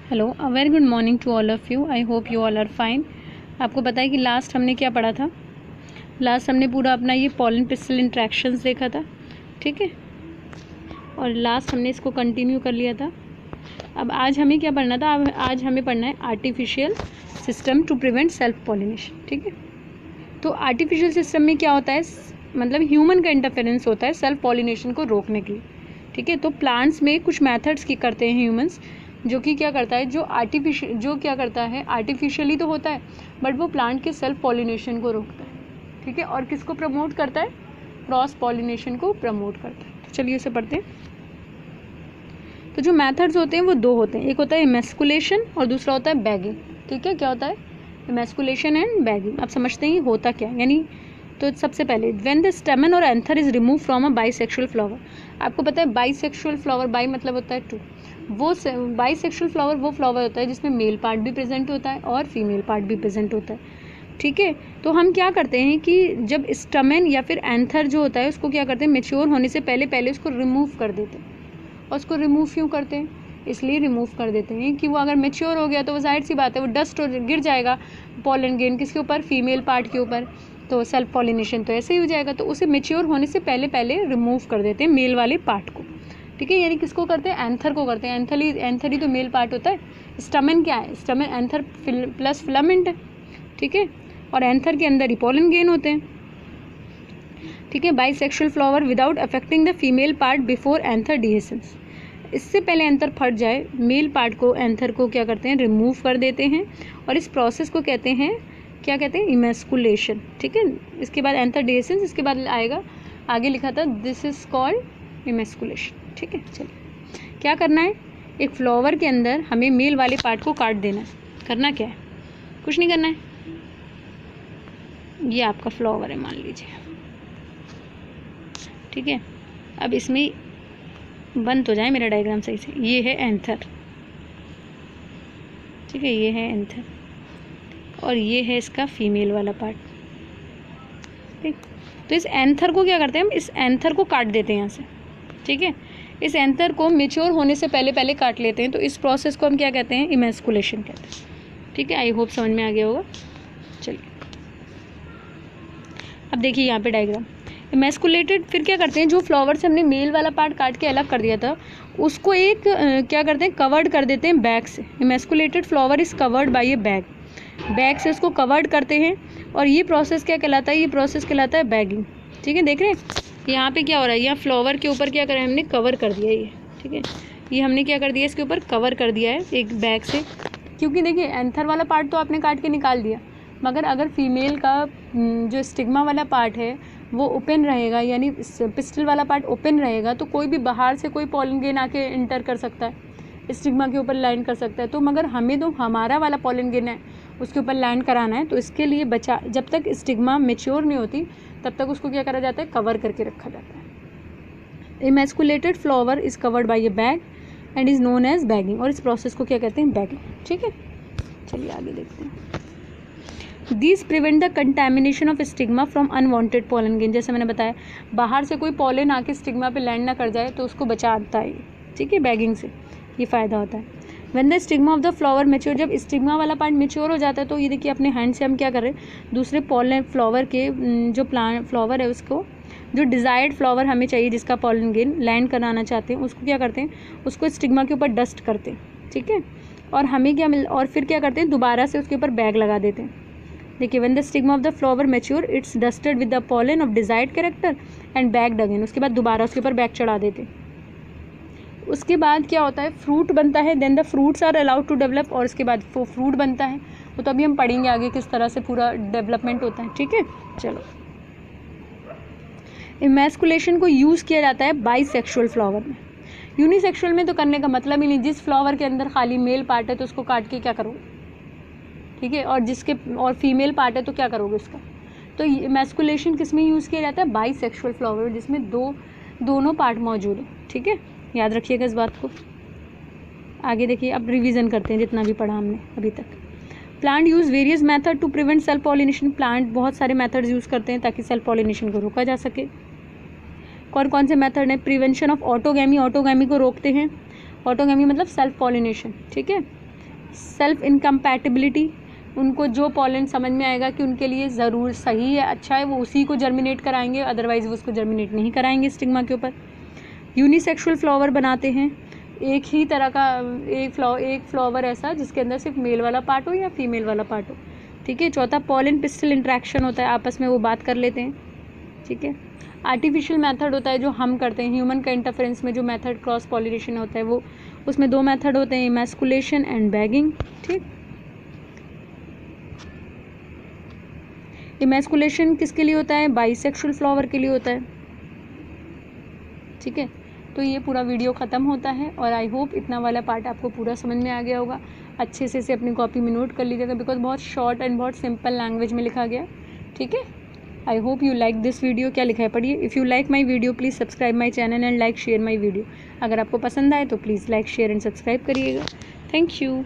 Hello, a very good morning to all of you. I hope you all are fine. आपको पता है कि last हमने क्या पढ़ा था? लास्ट हमने पूरा अपना ये पॉलन पिस्टल इंट्रैक्शंस देखा था, ठीक है। और लास्ट हमने इसको कंटिन्यू कर लिया था। अब आज हमें क्या पढ़ना था? अब आज हमें पढ़ना है artificial system to prevent self pollination, ठीक है। तो आर्टिफिशियल सिस्टम में क्या होता है? मतलब ह्यूमन का इंटरफेरेंस होता है सेल्फ पॉलिनेशन को रोकने के लिए, ठीक है। तो प्लांट्स में कुछ मेथड्स की करते हैं ह्यूमंस, जो कि क्या करता है, जो क्या करता है, आर्टिफिशियली तो होता है बट वो प्लांट के सेल्फ पॉलिनेशन को रोकता है, ठीक है। और किसको प्रमोट करता है? क्रॉस पॉलिनेशन को प्रमोट करता है। तो चलिए उसे पढ़ते हैं। तो जो मेथड्स होते हैं वो दो होते हैं, एक होता है इमेस्कुलेशन और दूसरा होता है बैगिंग, ठीक है। क्या होता है? Emasculation and bagging. आप समझते हैं होता क्या, यानी तो सबसे पहले व्हेन द स्टेमन और anther is remove from a bisexual flower. आपको पता है बाइसेक्सुअल फ्लावर, बाई मतलब होता है टू। वो बाइसेक्सुअल फ्लावर वो फ्लावर होता है जिसमें मेल पार्ट भी प्रेजेंट होता है और फीमेल पार्ट भी प्रेजेंट होता है, ठीक है। तो हम क्या करते हैं कि जब स्टमेन या फिर एंथर जो होता है उसको क्या करते हैं, मेच्योर होने से पहले पहले उसको रिमूव कर देते हैं। और उसको रिमूव क्यों करते हैं? इसलिए रिमूव कर देते हैं कि वो अगर मेच्योर हो गया तो वो जाहिर सी बात है वो डस्ट और गिर जाएगा पॉलन ग्रेन किसके ऊपर? फीमेल पार्ट के ऊपर। तो सेल्फ पॉलिनेशन तो ऐसे ही हो जाएगा। तो उसे मेच्योर होने से पहले पहले रिमूव कर देते हैं मेल वाले पार्ट को, ठीक है। यानी किसको करते हैं? एंथर को करते हैं। एंथर ही तो मेल पार्ट होता है। स्टमन क्या है? स्टमन एंथर प्लस फिलामेंट है, ठीक है। और एंथर के अंदर ही पॉलन ग्रेन होते हैं, ठीक है। Bisexual flower without affecting the female part before anther डिहेसेंस। इससे पहले एंथर फट जाए मेल पार्ट को, एंथर को क्या करते हैं? रिमूव कर देते हैं। और इस प्रोसेस को कहते हैं, क्या कहते हैं? इमेस्कुलेशन, ठीक है। इसके बाद एंथर डिहेसेंस, इसके बाद आएगा, आगे लिखा था दिस इज कॉल्ड इमेस्कुलेशन, ठीक है। चलिए क्या करना है, एक फ्लावर के अंदर हमें मेल वाले पार्ट को काट देना है। करना क्या है? कुछ नहीं करना है। ये आपका फ्लावर है मान लीजिए, ठीक है। अब इसमें बंद हो जाए मेरा डायग्राम सही से। ये है एंथर, ठीक है। ये है एंथर और ये है इसका फीमेल वाला पार्ट, ठीक। तो इस एंथर को क्या करते हैं हम? इस एंथर को काट देते हैं यहाँ से, ठीक है। इस एंथर को मेच्योर होने से पहले पहले काट लेते हैं। तो इस प्रोसेस को हम क्या कहते हैं? इमेस्कुलेशन कहते हैं, ठीक है। आई होप समझ में आ गया होगा। चलिए अब देखिए यहाँ पे डायग्राम इमेस्कुलेटेड। फिर क्या करते हैं, जो फ्लावर से हमने मेल वाला पार्ट काट के अलग कर दिया था उसको एक क्या करते हैं? कवर्ड कर देते हैं बैग से। Emasculated flower is covered by a bag. Bag से उसको कवर्ड करते हैं। और ये प्रोसेस क्या कहलाता है? ये प्रोसेस कहलाता है बैगिंग, ठीक है। देख रहे हैं यहाँ पे क्या हो रहा है? यहाँ फ्लावर के ऊपर क्या करा है हमने? कवर कर दिया ये, ठीक है। ये हमने क्या कर दिया? इसके ऊपर कवर कर दिया है एक बैग से। क्योंकि देखिए एंथर वाला पार्ट तो आपने काट के निकाल दिया, मगर अगर फीमेल का जो स्टिग्मा वाला पार्ट है वो ओपन रहेगा, यानी पिस्टल वाला पार्ट ओपन रहेगा, तो कोई भी बाहर से कोई पॉलन ग्रेन आके इंटर कर सकता है, स्टिग्मा के ऊपर लैंड कर सकता है। तो मगर हमें तो हमारा वाला पॉलन ग्रेन है उसके ऊपर लैंड कराना है, तो इसके लिए बचा जब तक स्टिग्मा मेच्योर नहीं होती तब तक उसको क्या करा जाता है? कवर करके रखा जाता है। Emasculated flower is covered by a bag and is known as bagging. और इस प्रोसेस को क्या कहते हैं? बैगिंग, ठीक है। चलिए आगे देखते हैं। These prevent the contamination of stigma from unwanted pollen grain। जैसे मैंने बताया बाहर से कोई पॉलन आके स्टिग्मा पे लैंड ना कर जाए तो उसको बचाता है, ठीक है। बैगिंग से ये फ़ायदा होता है। When the stigma of the flower mature, जब स्टिग्मा वाला पार्ट मेच्योर हो जाता है तो ये देखिए अपने हैंड से हम क्या कर रहे हैं? दूसरे पॉलन फ्लावर के जो प्लांट फ्लावर है उसको, जो डिज़ायर्ड फ्लावर हमें चाहिए जिसका पॉलन ग्रेन लैंड कराना चाहते हैं, उसको क्या करते हैं? उसको स्टिग्मा के ऊपर डस्ट करते हैं, ठीक है। और हमें क्या और फिर क्या करते हैं? दोबारा से उसके ऊपर बैग लगा देते हैं। देखिए when the stigma of the flower mature it's dusted with the pollen of desired character and bagged again। उसके बाद दोबारा उसके ऊपर बैग चढ़ा देते। उसके बाद क्या होता है? फ्रूट बनता है। Then the fruits are allowed to develop. और उसके बाद वो फ्रूट बनता है, वो तो अभी हम पढ़ेंगे आगे किस तरह से पूरा डेवलपमेंट होता है, ठीक है। चलो इमेस्कुलेशन को यूज़ किया जाता है बाइसेक्सुअल फ्लावर में। यूनिसेक्सुअल में तो करने का मतलब ही नहीं। जिस फ्लावर के अंदर खाली मेल पार्ट है तो उसको काट के क्या करोगे, ठीक है। और जिसके और फीमेल पार्ट है तो क्या करोगे उसका? तो इमेस्कुलेशन किस में यूज़ किया जाता है? बाइसेक्सुअल फ्लावर, जिसमें दोनों पार्ट मौजूद है, ठीक है। याद रखिएगा इस बात को। आगे देखिए, अब रिवीजन करते हैं जितना भी पढ़ा हमने अभी तक। Plant use various method to prevent self pollination. Plant बहुत सारे मेथड्स यूज़ करते हैं ताकि सेल्फ पॉलिनेशन को रोका जा सके। कौन से मेथड है? प्रिवेंशन ऑफ ऑटोगैमी, ऑटोगैमी को रोकते हैं। ऑटोगैमी मतलब सेल्फ पॉलिनेशन, ठीक है। सेल्फ इनकम्पैटिबिलिटी, उनको जो पॉलन समझ में आएगा कि उनके लिए ज़रूर सही है, अच्छा है, वो उसी को जर्मिनेट कराएंगे, अदरवाइज़ वो उसको जर्मिनेट नहीं कराएंगे स्टिग्मा के ऊपर। यूनिसेक्सुअल फ्लावर बनाते हैं, एक ही तरह का एक फ्लावर ऐसा जिसके अंदर सिर्फ मेल वाला पार्ट हो या फीमेल वाला पार्ट हो, ठीक है। चौथा पॉलन पिस्टल इंट्रैक्शन होता है, आपस में वो बात कर लेते हैं, ठीक है। आर्टिफिशियल मेथड होता है जो हम करते हैं, ह्यूमन का इंटरफेरेंस में जो मेथड क्रॉस पॉलिनेशन होता है वो, उसमें 2 मेथड होते हैं, इमैस्कुलेशन एंड बैगिंग, ठीक। इमैस्कुलेशन किसके लिए होता है? बाइसेक्सुअल फ्लावर के लिए होता है, ठीक है। तो ये पूरा वीडियो ख़त्म होता है और आई होप इतना वाला पार्ट आपको पूरा समझ में आ गया होगा। अच्छे से इसे अपनी कॉपी में नोट कर लीजिएगा, बिकॉज बहुत शॉर्ट एंड बहुत सिंपल लैंग्वेज में लिखा गया, ठीक है। I hope you like this video. क्या लिखा है पढ़िए। If you like my video please subscribe my channel and like share my video. अगर आपको पसंद आए तो please like share and subscribe करिएगा। Thank you.